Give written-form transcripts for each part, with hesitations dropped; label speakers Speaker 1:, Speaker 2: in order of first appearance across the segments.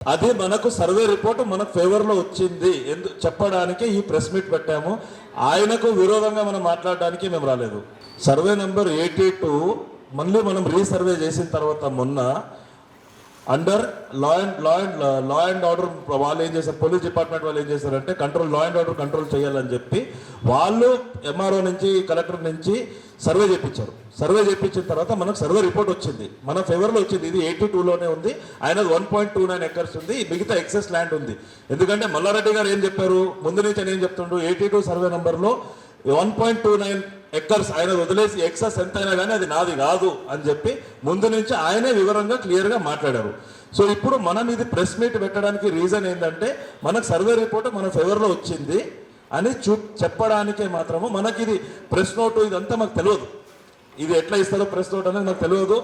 Speaker 1: అది మనకు survey report మనకు ఫేవర్లో వచ్చింది చెప్పడానికి ఈ ప్రెస్ మీట్ పెట్టాము. ఆయనకు విరోధంగా మనం మాట్లాడడానికి మేము రాలేదు. సర్వే నెంబర్ 82 మళ్ళీ మనం రీసర్వే చేసిన తర్వాత మొన్న అండర్ లా అండ్ ఆర్డర్ వాళ్ళు ఏం చేశారు, పోలీస్ డిపార్ట్మెంట్ వాళ్ళు ఏం చేశారంటే లా అండ్ ఆర్డర్ కంట్రోల్ చేయాలని చెప్పి వాళ్ళు ఎంఆర్ఓ నుంచి కలెక్టర్ నుంచి సర్వే చేయించారు. సర్వే చేయించిన తర్వాత మనకు సర్వే రిపోర్ట్ వచ్చింది, మన ఫేవర్లో వచ్చింది. ఇది 82లోనే ఉంది, ఆయనది 1.29 ఎకర్స్ ఉంది, మిగతా ఎక్సెస్ ల్యాండ్ ఉంది. ఎందుకంటే మల్లారెడ్డి గారు ఏం చెప్పారు, ముందు నుంచి నేను ఏం చెప్తుండ్రు, 82 సర్వే నెంబర్లో 1.29 ఎకర్స్ ఆయన వదిలేసి ఎక్సెస్ ఎంతైనా కానీ అది నాది కాదు అని చెప్పి ముందు నుంచి ఆయనే వివరంగా క్లియర్గా మాట్లాడారు. సో ఇప్పుడు మనం ఇది ప్రెస్ మీట్ పెట్టడానికి రీజన్ ఏంటంటే మనకు సర్వే రిపోర్ట్ మన ఫేవర్లో వచ్చింది అని చెప్పడానికే మాత్రము. మనకి ఇది ప్రెస్ నోటు ఇదంతా మాకు తెలియదు, ఇది ఎట్లా ఇస్తారో ప్రెస్ నోట్ అనేది నాకు తెలియదు.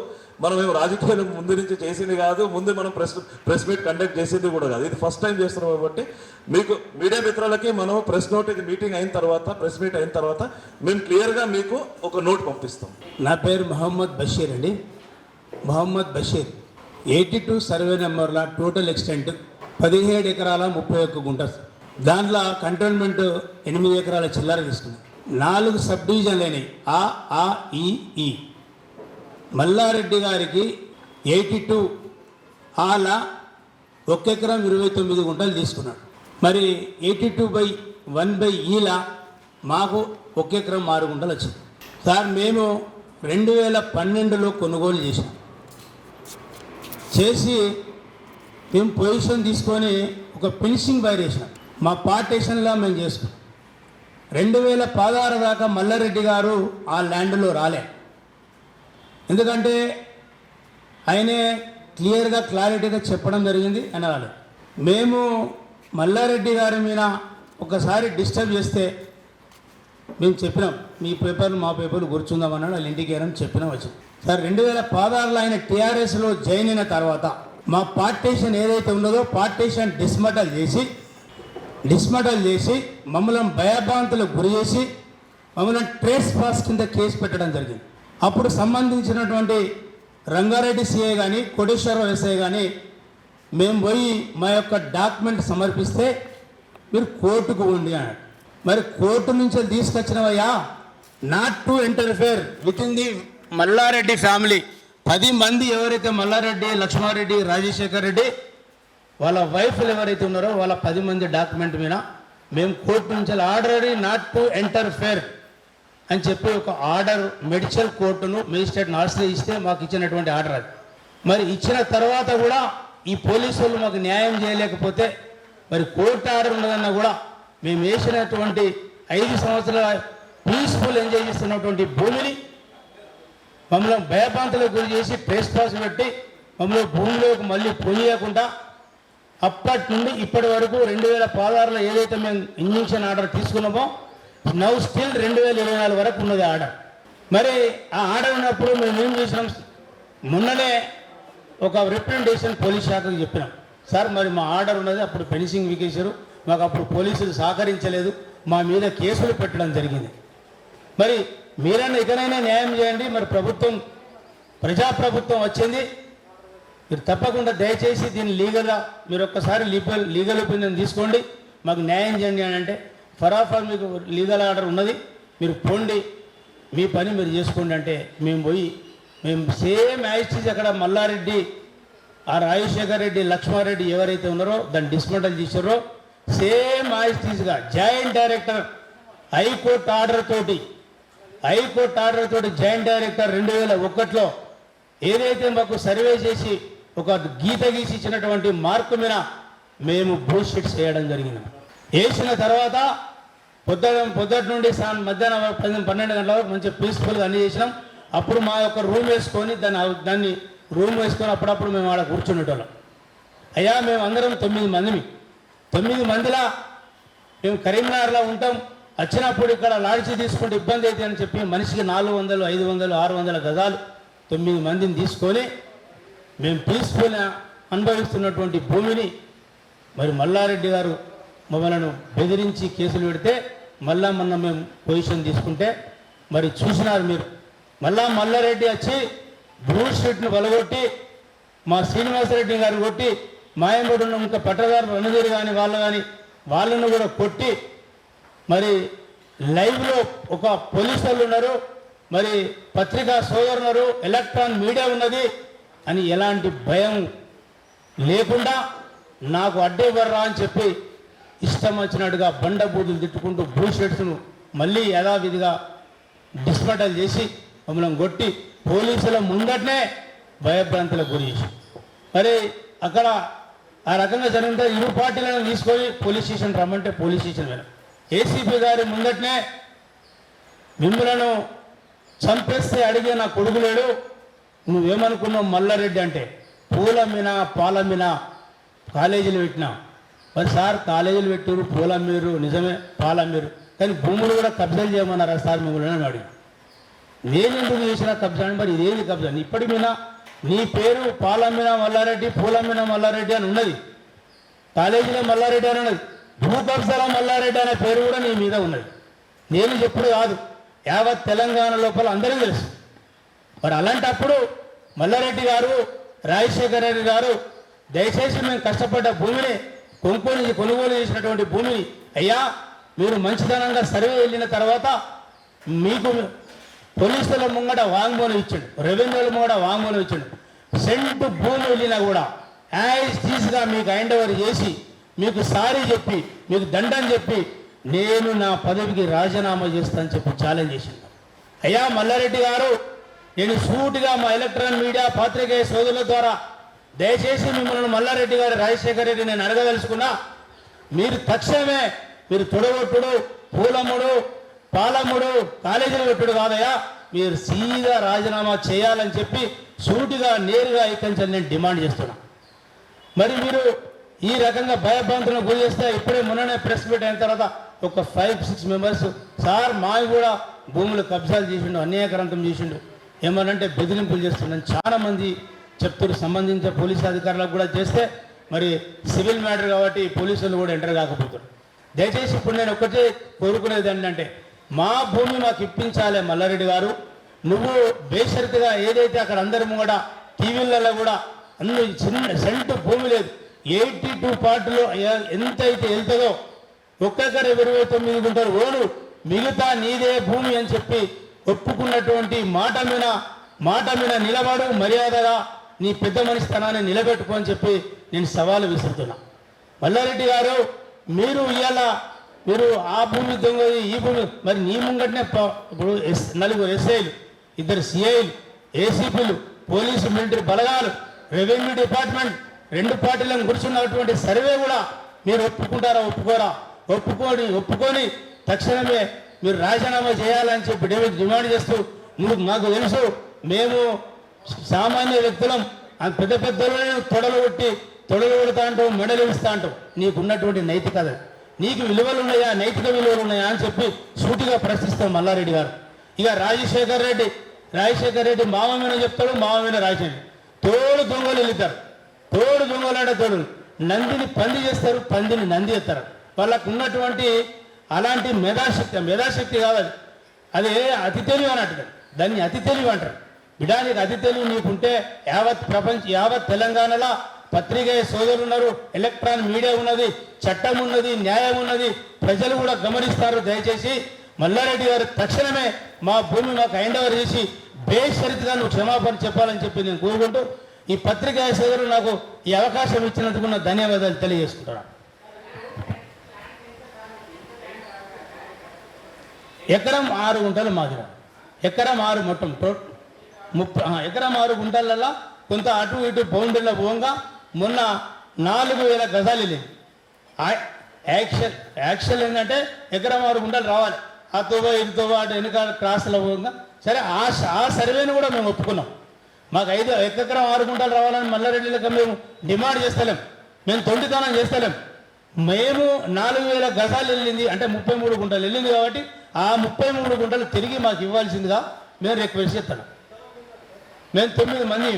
Speaker 1: మనం ఏం రాజకీయాలు ముందు నుంచి చేసింది కాదు, ముందు మనం ప్రెస్ మీట్ కండక్ట్ చేసింది కూడా కాదు, ఇది ఫస్ట్ టైం చేస్తున్నాం. కాబట్టి మీకు మీడియా మిత్రులకి మనం ప్రెస్ నోట్ ఇది మీటింగ్ అయిన తర్వాత ప్రెస్ మీట్ అయిన తర్వాత మేము క్లియర్గా మీకు ఒక నోట్ పంపిస్తాం.
Speaker 2: నా పేరు మొహమ్మద్ బషీర్ అండి, మొహమ్మద్ బషీర్. 82 సర్వే నెంబర్ల టోటల్ ఎక్స్టెంట్ 17 ఎకరాల 31 గుంట. దాంట్లో కంటోన్మెంట్ 8 ఎకరాల చిల్లర తీసుకున్నాం. 4 సబ్ డివిజన్లు అయినాయి, ఈ మల్లారెడ్డి గారికి 82 ఆల 1 ఎకరం 29 గుంటలు తీసుకున్నాడు. మరి 82/1/ఈలా మాకు 1 ఎకరం 6 గుంటలు వచ్చింది. సార్ మేము 2012లో కొనుగోలు చేసి మేము పొజిషన్ తీసుకొని ఒక ఫినిషింగ్ బైర్ వేసినాం. మా పార్టీషన్లో మేము చేసుకున్నాం. 2016 దాకా మల్లారెడ్డి గారు ఆ ల్యాండ్లో రాలే, ఎందుకంటే ఆయనే క్లియర్గా క్లారిటీగా చెప్పడం జరిగింది అని రాలేదు. మేము మల్లారెడ్డి గారి మీద ఒకసారి డిస్టర్బ్ చేస్తే మేము చెప్పినాం, మీ పేపర్లు మా పేపర్లు కూర్చుందామన్నాడు, వాళ్ళ ఇంటికి వెళ్ళని చెప్పినాం. వచ్చింది సార్ 2016లో ఆయన టీఆర్ఎస్లో జాయిన్ అయిన తర్వాత మా పార్టీషన్ ఏదైతే ఉన్నదో పార్టీషన్ డిస్మటల్ చేసి మమ్మల్ని భయభ్రాంతులకు గురి చేసి మమ్మల్ని ట్రేస్ పాస్ కింద కేసు పెట్టడం జరిగింది. అప్పుడు సంబంధించినటువంటి రంగారెడ్డి సిఐ కానీ కోటేశ్వరరావు ఎస్ఐ కానీ మేము పోయి మా యొక్క డాక్యుమెంట్ సమర్పిస్తే మీరు కోర్టుకు ఉండి అన్నాడు. మరి కోర్టు నుంచి తీసుకొచ్చినవయ్యా, not to interfere with in the Mallareddy family. 10 మంది ఎవరైతే మల్లారెడ్డి, లక్ష్మారెడ్డి, రాజశేఖర్ రెడ్డి వాళ్ళ వైఫ్లు ఎవరైతే ఉన్నారో వాళ్ళ 10 మంది డాక్యుమెంట్ మీద మేము కోర్టు నుంచి ఆల్రెడీ నాట్ టు ఇంటర్ఫేర్ అని చెప్పి ఒక ఆర్డర్ మెడికల్ కోర్టును మేజిస్ట్రేట్ను ఆశ్రయిస్తే మాకు ఇచ్చినటువంటి ఆర్డర్ అది. మరి ఇచ్చిన తర్వాత కూడా ఈ పోలీసు వాళ్ళు మాకు న్యాయం చేయలేకపోతే మరి కోర్టు ఆర్డర్ ఉన్నదన్నా కూడా మేము వేసినటువంటి 5 సంవత్సరాల పీస్ఫుల్ ఎంజాయ్ చేస్తున్నటువంటి భూమిని మమ్మల్ని భయభ్రాంతులకు గురి చేసి ట్రేస్ పాస్ పెట్టి మమ్మల్ని భూమిలోకి మళ్ళీ పోనీయకుండా అప్పటి నుండి ఇప్పటి వరకు 2016లో ఏదైతే మేము ఇంజక్షన్ ఆర్డర్ తీసుకున్నామో నౌ స్టిల్ 2024 వరకు ఉన్నది ఆర్డర్. మరి ఆ ఆర్డర్ ఉన్నప్పుడు మేము ఏం చేసినాం, మొన్ననే ఒక రిప్రజెంటేషన్ పోలీస్ శాఖకు చెప్పినాం, సార్ మరి మా ఆర్డర్ ఉన్నది, అప్పుడు ఫెన్సింగ్ వికేశారు, మాకు అప్పుడు పోలీసులు సహకరించలేదు, మా మీద కేసులు పెట్టడం జరిగింది. మరి మీరన్నా ఇకనైనా న్యాయం చేయండి. మరి ప్రజాప్రభుత్వం వచ్చింది, మీరు తప్పకుండా దయచేసి దీన్ని లీగల్గా మీరు ఒక్కసారి లీగల్ ఒపీనియన్ తీసుకోండి, మాకు న్యాయం చేయండి అని అంటే ఫరాఫర్ మీకు లీగల్ ఆర్డర్ ఉన్నది, మీరు పోండి, మీ పని మీరు చేసుకోండి అంటే మేము పోయి మేము సేమ్ యాజిటీస్ అక్కడ మల్లారెడ్డి, ఆ రాజశేఖర్ రెడ్డి, లక్ష్మారెడ్డి ఎవరైతే ఉన్నారో దాన్ని డిస్మెంటల్ చేశారో సేమ్ యాజిటీస్గా జాయింట్ డైరెక్టర్ హైకోర్టు ఆర్డర్ తోటి జాయింట్ డైరెక్టర్ 2001లో ఏదైతే మాకు సర్వే చేసి ఒక గీత గీసి ఇచ్చినటువంటి మార్కు మీద మేము బూషిట్ చేయడం జరిగింది. వేసిన తర్వాత పొద్దుటి నుండి మధ్యాహ్నం 12 గంటల వరకు మంచి పీస్ఫుల్గా అన్ని చేసినాం. అప్పుడు మా యొక్క రూమ్ వేసుకొని దాన్ని రూమ్ వేసుకొని అప్పుడప్పుడు మేము ఆడ కూర్చునేటోళ్ళం. అయ్యా మేము అందరం 9 మందిలా మేము కరీంనగర్లో ఉంటాం, వచ్చినప్పుడు ఇక్కడ లాడ్జీ తీసుకుంటే ఇబ్బంది అయితే అని చెప్పి మనిషికి 400, 500, 600 గజాలు 9 మందిని తీసుకొని మేము పీస్ఫుల్గా అనుభవిస్తున్నటువంటి భూమిని మరి మల్లారెడ్డి గారు మమ్మల్ని బెదిరించి కేసులు పెడితే మళ్ళా మొన్న మేము పొజిషన్ తీసుకుంటే మరి చూసినారు మీరు, మల్లారెడ్డి వచ్చి బ్లూ షీట్ను వలగొట్టి మా శ్రీనివాసరెడ్డి గారు కొట్టి మాయంబడి ఉన్న ఇంకా పట్టదారు రణధీరు కానీ వాళ్ళను కూడా కొట్టి మరి లైవ్లో ఒక పోలీసు వాళ్ళు ఉన్నారు, మరి పత్రికా సోదరులు ఉన్నారు, ఎలక్ట్రాన్ మీడియా ఉన్నది అని ఎలాంటి భయం లేకుండా నాకు అడ్డేవర్రా అని చెప్పి ఇష్టం వచ్చినట్టుగా బండబూతులు తిట్టుకుంటూ బూషెట్స్ను మళ్ళీ యథావిధిగా డిస్మటల్ చేసి మమ్మల్ని కొట్టి పోలీసుల ముందటనే భయభ్రాంతులకు గురి చేసి మరి అక్కడ ఆ రకంగా జరిగితే ఇరు పార్టీలను తీసుకొని పోలీస్ స్టేషన్ రమ్మంటే పోలీస్ స్టేషన్ వెళ్ళాం. ఏసీపీ గారి ముందటనే మిమ్మలను చంపేస్తే అడిగే నా కొడుకు లేడు, నువ్వేమనుకున్నావు మల్లారెడ్డి అంటే పూల మీద పాల మీద కాలేజీలు పెట్టినా. మరి సార్ కాలేజీలు పెట్టారు, పూల మీరు నిజమే, పాల మీరు, కానీ భూములు కూడా కబ్జాలు చేయమన్నారా సార్ మిమ్మల్ని అడిగి. నేను ఎందుకు చేసిన కబ్జా అని, మరి ఇదేది కబ్జా? ఇప్పటి మీద నీ పేరు పాలమ్మిన మల్లారెడ్డి, పూలమ్మిన మల్లారెడ్డి అని ఉన్నది, కాలేజీలో మల్లారెడ్డి అని ఉన్నది, భూ కబ్జాల మల్లారెడ్డి అనే పేరు కూడా నీ మీద ఉన్నది. నేను చెప్పుడు కాదు, యావత్ తెలంగాణ లోపల అందరికీ తెలుసు. మరి అలాంటప్పుడు మల్లారెడ్డి గారు, రాజశేఖర రెడ్డి గారు దయచేసి మేము కష్టపడ్డ భూమిని కొనుగోలు చేసినటువంటి భూమిని అయ్యా మీరు మంచితనంగా సర్వే వెళ్ళిన తర్వాత మీకు పోలీసుల ముంగట వాంగ్మూలం ఇచ్చాడు, రెవెన్యూల ముంగట వాంగ్మూలం ఇచ్చాడు. సెంటు భూమి వెళ్ళినా కూడా యాజ్ తీసిగా మీకు హ్యాండ్ ఓవర్ చేసి మీకు సారీ చెప్పి మీకు దండం చెప్పి నేను నా పదవికి రాజీనామా చేస్తానని చెప్పి ఛాలెంజ్ చేసింది. అయ్యా మల్లారెడ్డి గారు, నేను సూటిగా మా ఎలక్ట్రానిక్ మీడియా పాత్రికేయ సోదరుల ద్వారా దయచేసి మిమ్మల్ని మల్లారెడ్డి గారు, రాజశేఖర రెడ్డి నేను అడగదలుచుకున్నా, మీరు తక్షణమే మీరు తొడగొట్టుడు, పూలమ్ముడు, పాలమ్ముడు, కాలేజీలు పెట్టుడు కాదయా, మీరు సీదా రాజీనామా చేయాలని చెప్పి సూటిగా నేరుగా ఇక్కడి నుంచి నేను డిమాండ్ చేస్తున్నా. మరి మీరు ఈ రకంగా భయభ్రాంతులను గురి చేస్తే ఇప్పుడే మొన్ననే ప్రెస్ మీట్ అయిన తర్వాత ఒక 5-6 మెంబర్స్ సార్ మావి కూడా భూములు కబ్జాలు చేసిండు, అన్యాయకరంతం చేసిండు, ఏమనంటే బెదిరింపులు చేస్తుండని చాలామంది చెప్తారు. సంబంధించిన పోలీసు అధికారులకు కూడా చేస్తే మరి సివిల్ మ్యాటర్ కాబట్టి పోలీసులు కూడా ఎంటర్ కాకపోతారు. దయచేసి ఇప్పుడు నేను ఒకటే కోరుకునేది ఏంటంటే మా భూమి మాకు ఇప్పించాలి మల్లారెడ్డి గారు. నువ్వు బేషరతుగా ఏదైతే అక్కడ అందరము కూడా టీవీలలో కూడా అన్ని చిన్న సెంటు భూమి లేదు, 82 పార్టీలో ఎంతైతే వెళ్తుందో ఒక్కొక్కరు 29 గుంటలు ఓను, మిగతా నీదే భూమి అని చెప్పి ఒప్పుకున్నటువంటి మాట మీద నిలబడు, మర్యాదగా నీ పెద్ద మనిషితనాన్ని నిలబెట్టుకో అని చెప్పి నేను సవాలు విసురుతున్నా. మల్లారెడ్డి గారు, మీరు ఇవాళ మీరు ఆ భూమి దొంగది ఈ భూమి, మరి నీ ముంగటనే ఇప్పుడు 4 ఎస్ఐలు, 2 సిఐలు, ఏసీపీలు, పోలీసు మిలిటరీ బలగాలు, రెవెన్యూ డిపార్ట్మెంట్ 2 పార్టీలను కూర్చున్నటువంటి సర్వే కూడా మీరు ఒప్పుకుంటారా ఒప్పుకోరా? ఒప్పుకొని తక్షణమే మీరు రాజీనామా చేయాలని చెప్పి డిమాండ్ చేస్తూ, మాకు తెలుసు మేము సామాన్య వ్యక్తులం, పెద్ద పెద్దలను తొడలు కొడతా అంటావు, మెడలు ఇస్తా అంటావు, నీకున్నటువంటి నైతికత, నీకు విలువలు ఉన్నాయా, నైతిక విలువలు ఉన్నాయా అని చెప్పి సూటిగా ప్రశ్నిస్తాం మల్లారెడ్డి గారు. ఇక రాజశేఖర రెడ్డి మామ మీద చెప్తాడు, మామ మీద రాజశేఖర్ తోడు దొంగలు వెళ్తారు. తోడు దొంగలు అంటే తోడు నందిని పంది చేస్తారు, పందిని నంది ఎత్తారు. వాళ్ళకు ఉన్నటువంటి అలాంటి మేధాశక్తి కావాలి, అదే అతి తెలివి అన్నట్టు, దాన్ని అతి తెలివి అంటారు. బిడానికి అతి తెలివి నీకుంటే యావత్ తెలంగాణలో పత్రికేయ సోదరులు ఉన్నారు, ఎలక్ట్రానిక్ మీడియా ఉన్నది, చట్టం ఉన్నది, న్యాయం ఉన్నది, ప్రజలు కూడా గమనిస్తారు. దయచేసి మల్లారెడ్డి గారు తక్షణమే మా భూమి మాకు హ్యాండ్ ఓవర్ చేసి బేషరతుగా నువ్వు క్షమాపణ చెప్పాలని చెప్పి నేను కోరుకుంటూ ఈ పత్రికేయ సోదరులు నాకు ఈ అవకాశం ఇచ్చినందుకు నా ధన్యవాదాలు తెలియజేసుకుంటున్నాను. ఎకరం 6 గుంటలు మాదిర, ఎకరం 6 మొత్తం ఎకరం 6 గుంటలలో కొంత అటు ఇటు బౌండరీలో పోగా మొన్న 4000 గజాలు వెళ్ళింది. యాక్చువల్ ఏంటంటే ఎకరం 6 గుంటలు రావాలి, ఆ తోవ ఇటుతో అటు వెనుక క్రాస్లో పోగా సరే ఆ సర్వేను కూడా మేము ఒప్పుకున్నాం. మాకు ఎకరం 6 గుంటలు రావాలని మల్లారెడ్డిలకు మేము డిమాండ్ చేస్తలేం, మేము తొండితనం చేస్తలేం. మేము 4000 గజాలు వెళ్ళింది అంటే 33 గుంటలు వెళ్ళింది కాబట్టి ఆ 33 గుంటలు తిరిగి మాకు ఇవ్వాల్సిందిగా మేము రిక్వెస్ట్ చేస్తాను. మేము 9 మంది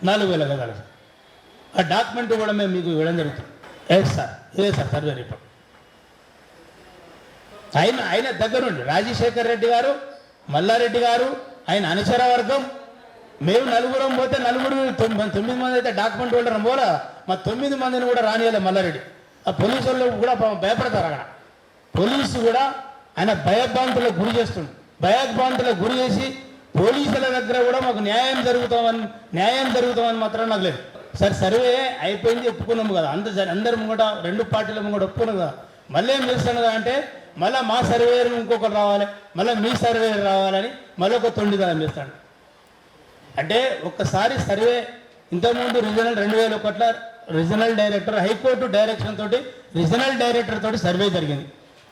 Speaker 2: 4000 గజాలు, ఆ డాక్యుమెంట్ కూడా మేము మీకు ఇవ్వడం జరుగుతుంది. ఇదే సార్ సర్వే రిపోర్ట్. ఆయన దగ్గరుండి రాజశేఖర రెడ్డి గారు, మల్లారెడ్డి గారు, ఆయన అనుచర వర్గం, మేము నలుగురం పోతే నలుగురు 9 మంది అయితే డాక్యుమెంట్ హోల్డర్ పోలా మా 9 మందిని కూడా రానియాలి మల్లారెడ్డి. ఆ పోలీసు వాళ్ళు కూడా భయపడతారు. అక్కడ పోలీసు కూడా ఆయన భయభ్రాంతులకు గురి చేస్తుండు. భయభ్రాంతులకు గురి చేసి పోలీసుల దగ్గర కూడా మాకు న్యాయం జరుగుతామని మాత్రం నాకు లేదు. సార్ సర్వే అయిపోయింది, ఒప్పుకున్నాము కదా, అందరి ముంగట 2 పార్టీల ముంగట ఒప్పుకున్నాం కదా. మళ్ళీ ఏం చేస్తాను అంటే మళ్ళీ మా సర్వేయర్ ఇంకొకరు రావాలి, మళ్ళీ మీ సర్వేయర్ రావాలని మళ్ళీ ఒక తొండిదానం చేస్తాడు. అంటే ఒక్కసారి సర్వే ఇంతకుముందు 2001 రీజనల్ డైరెక్టర్ హైకోర్టు డైరెక్షన్ తోటి రీజనల్ డైరెక్టర్ తోటి సర్వే జరిగింది.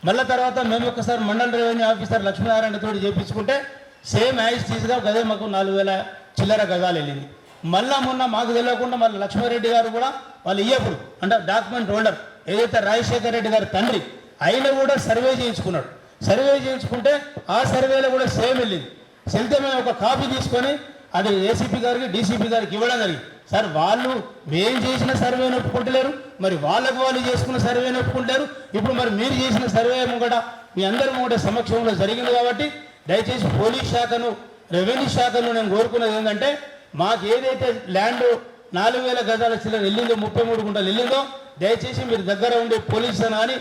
Speaker 2: మళ్ళీ తర్వాత మేము ఒకసారి మండల రెవెన్యూ ఆఫీసర్ లక్ష్మీనారాయణ తోటి చేయించుకుంటే సేమ్ యాజ్ టీజ్గా గదే మాకు 4000 చిల్లర గజాలు వెళ్ళింది. మళ్ళీ మొన్న మాకు తెలియకుండా మళ్ళీ లక్ష్మారెడ్డి గారు కూడా వాళ్ళు ఇయ్యప్పుడు అంటే డాక్యుమెంట్ హోల్డర్ ఏదైతే రాజశేఖర రెడ్డి గారి తండ్రి ఆయన కూడా సర్వే చేయించుకున్నాడు. సర్వే చేయించుకుంటే ఆ సర్వేలో కూడా సేమ్ వెళ్ళింది. వెళ్తే మేము ఒక కాపీ తీసుకొని అది ఏసీపీ గారికి డీసీపీ గారికి ఇవ్వడం జరిగింది. సార్ వాళ్ళు మేము చేసిన సర్వేని ఒప్పుకుంటలేరు, మరి వాళ్ళు చేసుకున్న సర్వేని ఒప్పుకుంటారు. ఇప్పుడు మరి మీరు చేసిన సర్వే ముంగట మీ అందరి ముంగట సమక్షంలో జరిగింది కాబట్టి దయచేసి పోలీస్ శాఖను రెవెన్యూ శాఖను నేను కోరుకున్నది ఏంటంటే మాకు ఏదైతే ల్యాండ్ 4000 గజాల చిల్లర వెళ్ళిందో 33 గుంటలు వెళ్ళిందో దయచేసి మీరు దగ్గర ఉండే పోలీసు కానీ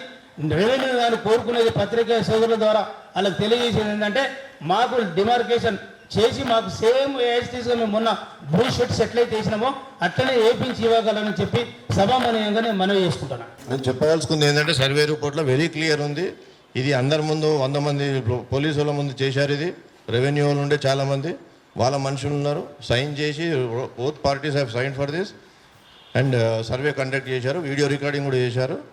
Speaker 2: రెవెన్యూ కానీ కోరుకునేది పత్రికా సోదరుల ద్వారా వాళ్ళకి తెలియజేసేది ఏంటంటే మాకు డిమార్కేషన్ చేసి మాకు సేమ్ ఏఎస్టీస్గా మేము మొన్న బ్లూ షర్ట్స్ ఎట్లయితే వేసినామో అట్లనే వేయించి ఇవ్వగలని చెప్పి సభామనీయంగానే మనవి చేసుకుంటున్నాను.
Speaker 3: నేను చెప్పదలుచుకుంది ఏంటంటే సర్వే రిపోర్ట్లో వెరీ క్లియర్ ఉంది. ఇది అందరి ముందు 100 మంది పోలీసుల ముందు చేశారు. ఇది రెవెన్యూ వాళ్ళు ఉండే చాలామంది వాళ్ళ మనుషులు ఉన్నారు, సైన్ చేసి both parties have sign for this and survey conduct చేశారు, వీడియో రికార్డింగ్ కూడా చేశారు.